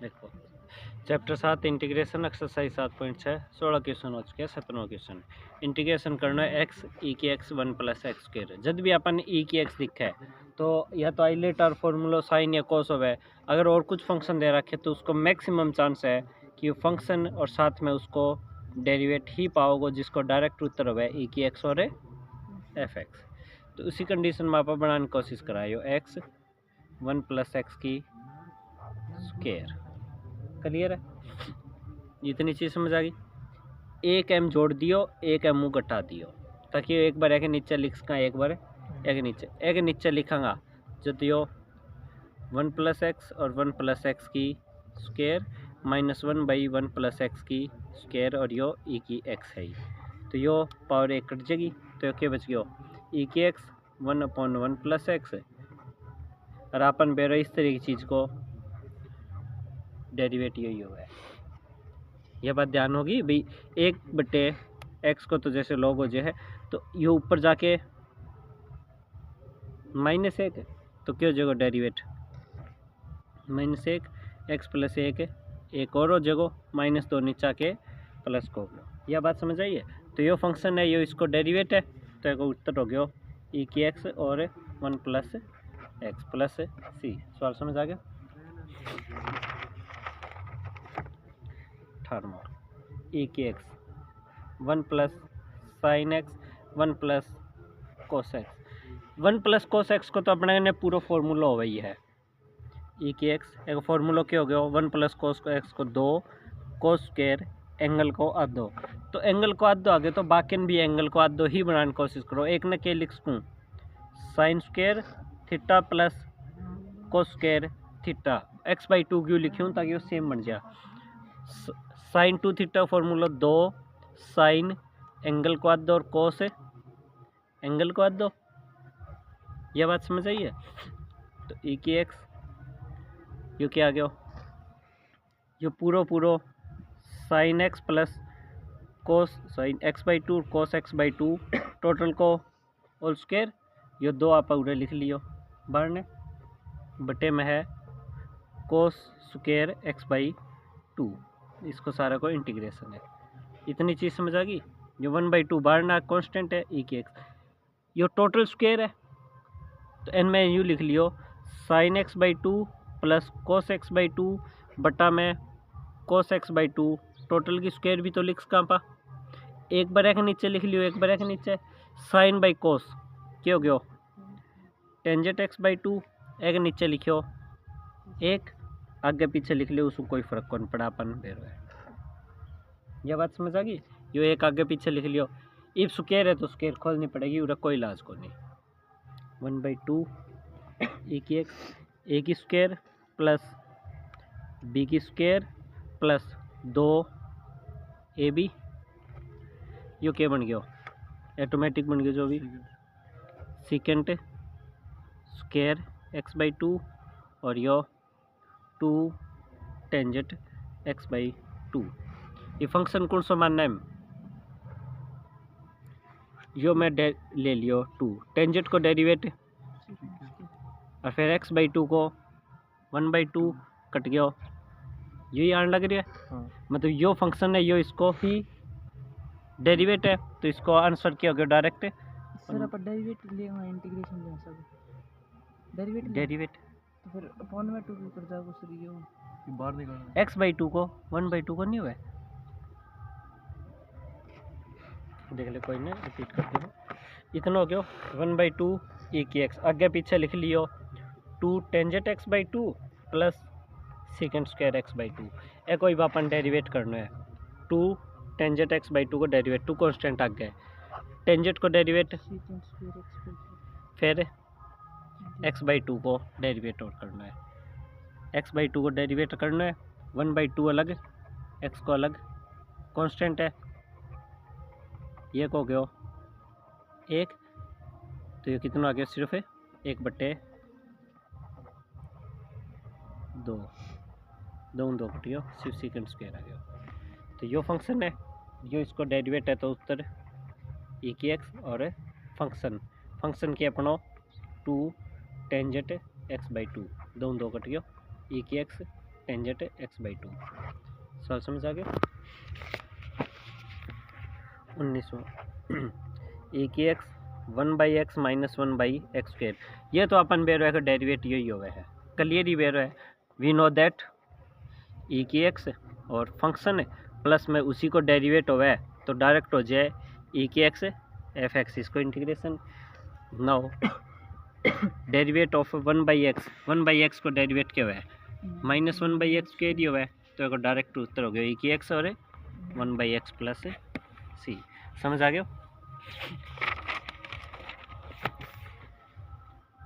देखो chapter 7 integration exercise 7.6 16 question हो चुके हैं। 17वां क्वेश्चन इंटीग्रेशन करना है एक्स ई की एक्स 1 + एक्स स्क्वायर। जब भी अपन ई की एक्स दिखा है तो या तो आइलेट और फॉर्मूला साइन या कोस हो है। अगर और कुछ फंक्शन दे रखे तो उसको मैक्सिमम चांस है कि फंक्शन और साथ में उसको डेरिवेट ही पाओगे, जिसको डायरेक्ट उत्तर हो ई की एक्स और एफ एक्स। तो उसी कंडीशन में आप बनाने की कोशिश कराइयो एक्स 1 + एक्स की स्क्वायर। क्लियर है? इतनी चीज़ समझ आ गई। एक एम जोड़ दियो, एक एम घटा दियो, ताकि एक बार एक नीचे लिख सका, एक बार एक नीचे लिखांगा जो दियो 1 + एक्स और 1 + एक्स की स्क्वायर -1/1 + एक्स की स्क्वायर और यो ई की एक्स है। तो यो पावर एक कट जाएगी तो क्या बच गयो ई की एक्स 1/1 + एक्स। और अपन बेरो इस तरह की चीज़ को डेरिवेटिव यही हुआ है। यह बात ध्यान होगी भाई। 1/x को तो जैसे लॉग हो जाए तो ये ऊपर जाके -1 तो क्यों जगह डेरिवेट -1 x + 1 एक और हो जगह -2 नीचा के प्लस को। यह बात समझ आई है? तो ये फंक्शन है, ये इसको डेरिवेट है, तो एक उत्तर हो गया ई की एक्स और 1 + x + c। सवाल समझ आ गया? 18 ई की x 1 + sin x 1 + cos x। 1 + cos x को तो अपने ने पूरा फॉर्मूला हो वही है। ई की एक्स एक फॉर्मूला क्या हो गया 1 + cos x को 2 cos स्क्वायर एंगल को आधो। तो एंगल को आधो आ गए तो बाकी भी एंगल को आधो ही बनाने की कोशिश करो। एक ने क्या लिख सकूँ sin square theta + cos square theta x/2 क्यों लिखूँ ताकि वो सेम बन जाए। sin 2 theta formula 2 sin angle को आधो और कोस एंगल को आधो। यह बात समझ आई है? तो ई की एक्स यो क्या आ गया यो पूरो sin x + cos sin x/2 cos x/2 total को होल स्क्वायर। यो 2 आप उधर लिख लियो बाहर ने बटे में है cos स्क्वायर x/2। इसको सारा को इंटीग्रेशन है। इतनी चीज़ समझ आ गई। जो 1/2 बाहर ना कांस्टेंट है ई की एक्स, यो टोटल स्क्वायर है तो एन में यू लिख लियो sin x/2 + cos x/2 बटा में cos x/2 टोटल की स्क्वायर भी तो लिख सका पा। एक बार एक नीचे लिख लियो, एक बार एक नीचे sin/cos क्या हो गया टेंजेंट x/2 एक नीचे लिखियो, एक आगे पीछे लिख लियो, उसको कोई फर्क कौन पड़ा अपन बेरो है। यह बात समझ आ गई? यो एक आगे पीछे लिख लियो, इफ स्क्वायर है तो स्क्वायर खोलनी पड़ेगी, उधर कोई इलाज को नहीं। 1/2 ए की एक्स ए की स्क्वायर प्लस बी की स्क्वायर प्लस 2 ए बी। यो क्या बन गया ऑटोमेटिक बन गया जो भी सेकेंड स्क्वायर x/2 और यो 2 टेंजेंट x/2। ये फंक्शन कौन सा मानना है? यो मैं ले लियो 2 टेंजेंट को डेरिवेट और फिर x/2 को 1/2 कट गया। यही आने लग रही है। मतलब यो फंक्शन है, यो इसको ही डेरिवेट है, तो इसको आंसर क्या हो गया डायरेक्ट सर अपन डेरिवेट ले इंटीग्रेशन ले सब डेरिवेट तो फिर अपॉन में 2 कर जाओगे सर। ये बाहर निकालना x/2 को 1/2 को नहीं हुआ देख ले, कोई नहीं रिपीट करते हो। इतना हो गया 1/2 ई की एक्स आगे पीछे लिख लियो 2 tangent x/2 plus second square x/2। एक कोई अपन डेरिवेट करना है 2 टेंजेंट x/2 को डेरिवेट 2 कांस्टेंट आ गए टेंजेंट को डेरिवेट फिर x/2 को डेरिवेट और करना है। x/2 को डेरिवेट करना है 1/2 अलग x को अलग कांस्टेंट है। ये को गया 1 तो ये कितना आ गया सिर्फ 1/2 2 कट गया सिर्फ सेकेंड स्क्वायर आ गया। तो यो फंक्शन है, यो इसको डेरिवेट है तो उत्तर ई की एक्स और फंक्शन के अपनो 2 टेंजेंट x/2 2 कट गया ई की एक्स टेंजेंट x/2। सवाल समझ आ गया। 19वां e की x 1/x माइनस 1/x²। ये तो अपन बेरो है कि डेरिवेट यही हुआ है, क्लियर ही बेरो है। वी नो दैट e की x और फंक्शन है प्लस में उसी को डेरिवेट हुआ है तो डायरेक्ट हो जाए e की x f(x) इसको integration. Now derivative of 1/x को डेरिवेट क्या हुआ है माइनस 1/x² ही हुआ है तो एक डायरेक्ट उत्तर हो गया e की x और 1/x प्लस c। समझ आ गया।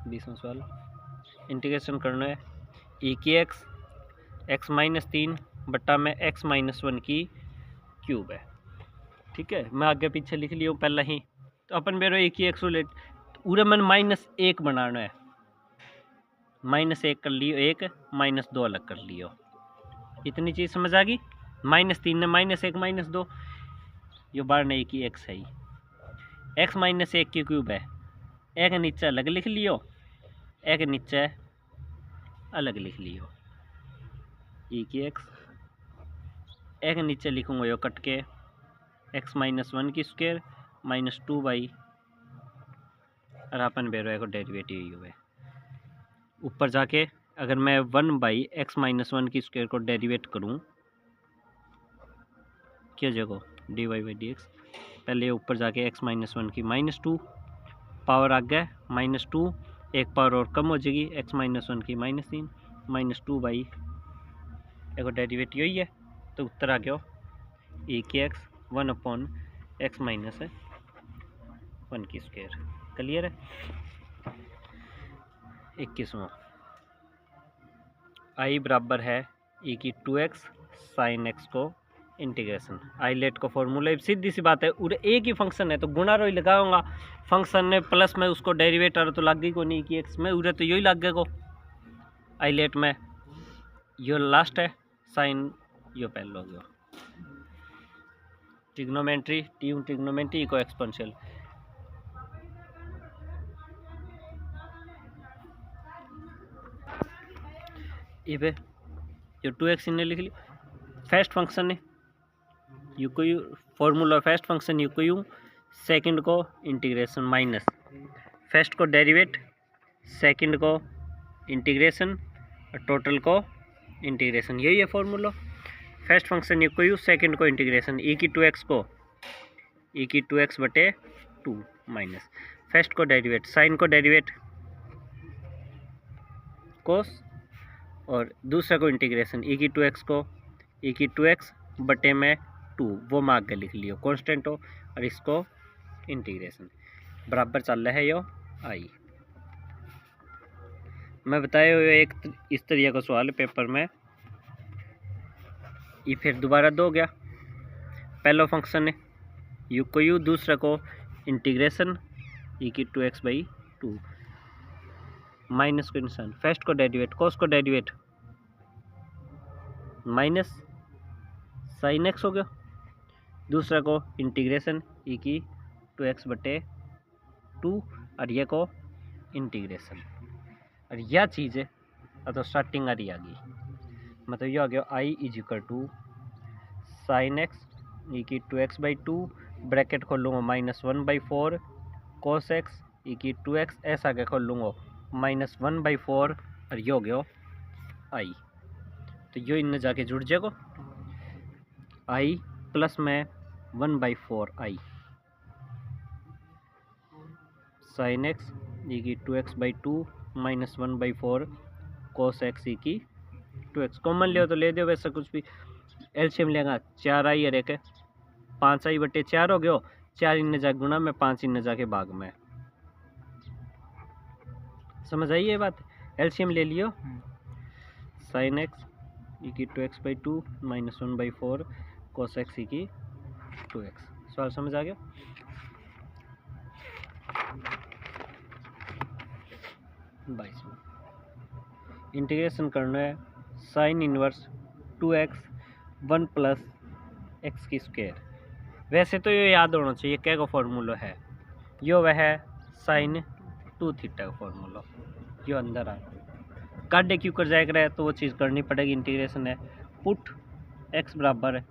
20वां सवाल इंटीग्रेशन करना है e की x x-3 बट्टा में x-1 की क्यूब है। ठीक है, मैं आगे पीछे लिख लिया हूँ पहले ही। तो अपन मेरे एक ही एक्स लेट पूरे मन -1 बनाना है, -1 कर लियो, 1 -2 अलग कर लियो। इतनी चीज़ समझ आ गई। -3 ने -1 -2 यो बार नहीं की एक्स है ही x-1 की क्यूब है। एक नीचे अलग लिख लियो, एक नीचे अलग लिख लियो e की x। एक नीचे लिखूंगा यो कट के x-1 की स्क्वायर -2 और अपन बेरो को डेरिवेटिव ही हुए। ऊपर जाके अगर मैं 1/x-1 की स्क्वायर को डेरिवेट करूं क्या जगह dy/dx। पहले ऊपर जाके x-1 की -2 पावर आ गया -2, एक पावर और कम हो जाएगी x-1 की -3 -2 एक डेरिवेटिव यही है तो उत्तर आ गया e की x 1/x-1 की स्क्वायर। क्लियर है। 21वां i बराबर है e की 2x sin x को इंटीग्रेशन। आई लेट को फॉर्मूला सीधी सी बात है, और एक ही फंक्शन है तो गुणा रो ही लगाऊंगा। फंक्शन ने प्लस में उसको डेरिवेटर तो लग गई को नहीं की एक्स में उरे तो यही लग गए को। आई लेट में यो लास्ट है, साइन यो पहले हो गया। ट्रिग्नोमेट्री ट्रिग्नोमेट्री को एक्सपोनेंशियल इबे जो 2x इन्हें लिख ली। फर्स्ट फंक्शन है यू को you formula first function you को यू सेकंड को इंटीग्रेशन माइनस फर्स्ट को डेरिवेट सेकंड को इंटीग्रेशन और टोटल को इंटीग्रेशन, यही है फॉर्मूला। फर्स्ट फंक्शन यू को यू सेकंड को इंटीग्रेशन e की 2x को e की 2x बटे 2 माइनस फर्स्ट को डेरिवेट साइन को डेरिवेट कोस और दूसरा को इंटीग्रेशन e की 2x को e की 2x बटे में 2 वो मार्क के लिख लियो कांस्टेंट हो और इसको इंटीग्रेशन बराबर चल रहा है यो आई। मैं बताया एक इस तरीके का सवाल पेपर में ये फिर दोबारा दो गया। पहला फंक्शन है यू को यू दूसरा को इंटीग्रेशन e की 2x/2 माइनस को निशान फर्स्ट को डेरिवेट कोस को डेरिवेट माइनस साइन एक्स हो गया, दूसरा को इंटीग्रेशन e की 2x/2 और ये को इंटीग्रेशन और यह चीज़ है तो स्टार्टिंग आ रही आ गई मतलब ये आ गया i = साइन एक्स e की 2x/2 ब्रैकेट खोल लूँगा -1/4 cos x e की 2x ऐसा आगे खोल लूँगा -1/4 और ये हो गया i। तो यो इनमें जाके जुड़ जाएगा i प्लस में 1/4 i साइन एक्स e की 2x/2 -1/4 cos x e की 2x कॉमन ले तो ले दो, वैसे कुछ भी एलसीएम लेगा 4i और एक 5i/4 हो गया। 4 इनने जाके गुणा में 5 इनने जाके भाग में। समझ आई ये बात। एलसीएम ले लियो साइन एक्स e की 2x/2 -1/4 cos x e की 2x। सवाल समझ आ गया। इंटीग्रेशन करना है साइन इनवर्स 2x 1 + x की स्क्वायर। वैसे तो ये याद होना चाहिए क्या का फॉर्मूला है, यो वह है साइन 2 थीटा का फॉर्मूला, यो अंदर आ काटे क्यों कर जाएगा है तो वो चीज़ करनी पड़ेगी, इंटीग्रेशन है। पुट x बराबर है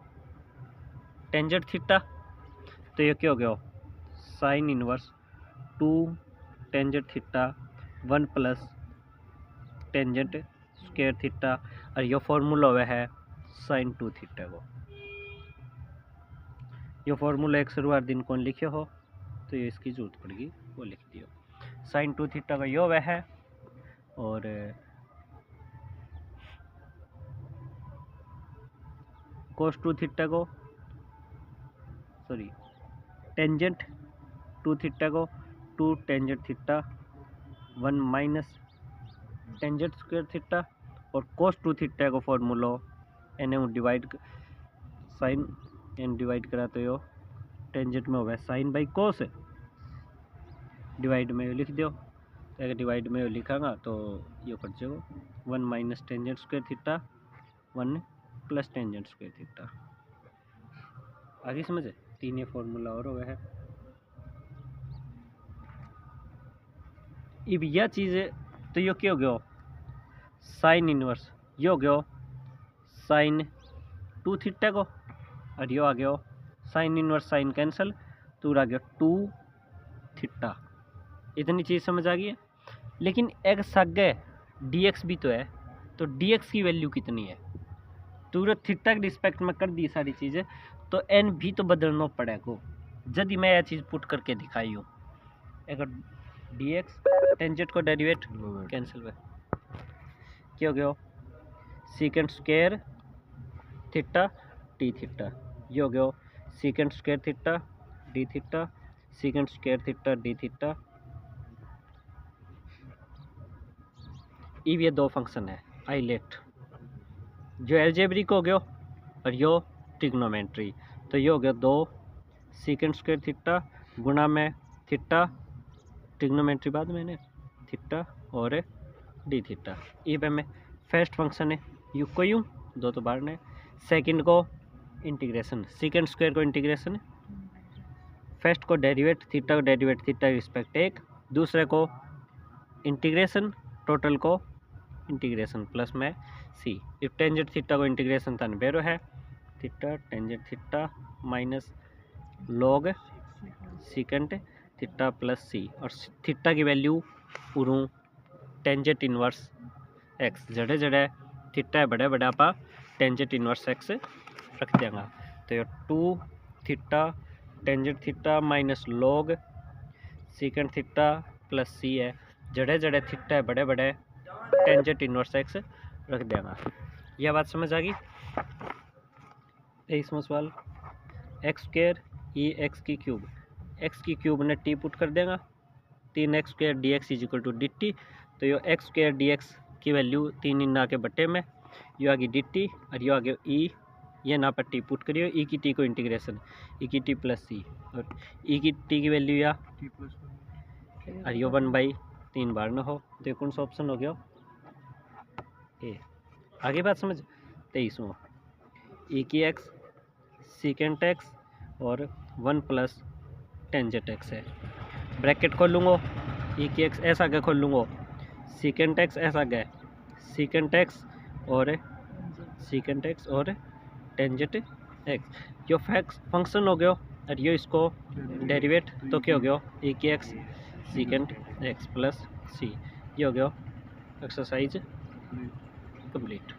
टेंजेंट थीटा, तो ये क्या हो गया sine inverse 2 tangent theta 1 plus tangent square theta, और ये फॉर्मूला हुआ है साइन 2 थीटा को। ये फॉर्मूला एक शुरुआत दिन कौन लिखे हो तो ये इसकी जरूरत पड़ेगी वो लिख दियो। साइन 2 थीटा का यो वह है, और कोस 2 थीटा को टेंजेंट 2 थीटा को 2 tangent theta 1 minus tangent square theta, और कोस 2 थीटा को फॉर्मूला एन डिवाइड साइन एन डिवाइड करा तो यो टेंजेंट में हो गया साइन बाई कोस, डिवाइड में लिख दो। तो अगर डिवाइड में लिखागा तो ये कर जाएगा 1 minus tangent square theta 1 plus tangent square theta. आगे समझे, 3 ये फॉर्मूला और हुआ है। अब यह चीज़ तो यो क्या हो गया साइन इनवर्स, ये हो गया साइन 2 थीटा को, और यो आ गया साइन इनवर्स साइन कैंसल तो आ गया 2 थीटा। इतनी चीज़ समझ आ गई है। लेकिन एक्स आगे dx भी तो है, तो dx की वैल्यू कितनी है, तो थीटा के रिस्पेक्ट में कर दी सारी चीज़ें, तो n भी तो बदलना पड़ेगा। यदि मैं यह चीज़ पुट करके दिखाई हूँ, अगर dx टेंजेंट को डेरिवेट कैंसिल हुआ क्या हो गया secant square theta T theta, ये हो गया secant square theta D theta secant square theta D theta. ये दो फंक्शन है आइलेट, जो एल्जेब्रिक हो गया और यो ट्रिग्नोमेट्री, तो ये हो गया 2 सीकेंड स्क्वायर थीटा गुणा में थीटा ट्रिग्नोमेट्री बाद में थीटा और डी थीटा। ये पे में फर्स्ट फंक्शन है यू को यूँ दो तो बाहर ने, सेकंड को इंटीग्रेशन सीकेंड स्क्वायर को इंटीग्रेशन, फर्स्ट को डेरिवेट थीटा को डेरिवेट थीटा रिस्पेक्ट एक, दूसरे को इंटीग्रेशन टोटल को इंटीग्रेशन प्लस में सी। इफ टेंजेंट थीटा को इंटीग्रेशन तन बेरो है theta tangent theta minus log secant theta plus C, और थीटा की वैल्यू पूरू टेंजेंट इनवर्स एक्स, जड़े जड़े थीटा है बड़े बड़े आप टेंजेंट इनवर्स एक्स रख देंगे। तो ये 2 theta tangent theta minus log secant theta plus C है, जड़े जड़े थीटा है बड़े बड़े टेंजेंट इनवर्स एक्स रख देंगे। यह बात समझ आ गई। इसमें सवाल एक्स स्क्वायर ई एक्स की क्यूब ने टी पुट कर देगा 3x square d x is equal to d t, तो ये एक्स स्क्वायर डी एक्स की वैल्यू 3 इन ना के बट्टे में यो आगे डी टी और यो आगे ई, ये ना पर टी पुट करियो ई की टी को इंटीग्रेशन ई की टी प्लस सी, और ई की टी की वैल्यू या और यो 1/3 बार ना हो, तो कौन सा ऑप्शन हो गया ए। आगे बात समझ 23वां ई की एक्स सीकेंट एक्स और 1 प्लस टेंजेंट एक्स है, ब्रैकेट खोल लूँगा ई की एक्स ऐसा आगे खोल लूँगा सीकेंट एक्स ऐसा आगे सीकेंट एक्स और टेंजेंट एक्स, जो फंक्शन हो गया और ये इसको डेरिवेट तो क्या हो गया ई की एक्स सीकेंट एक्स प्लस सी, ये हो गया एक्सरसाइज कंप्लीट।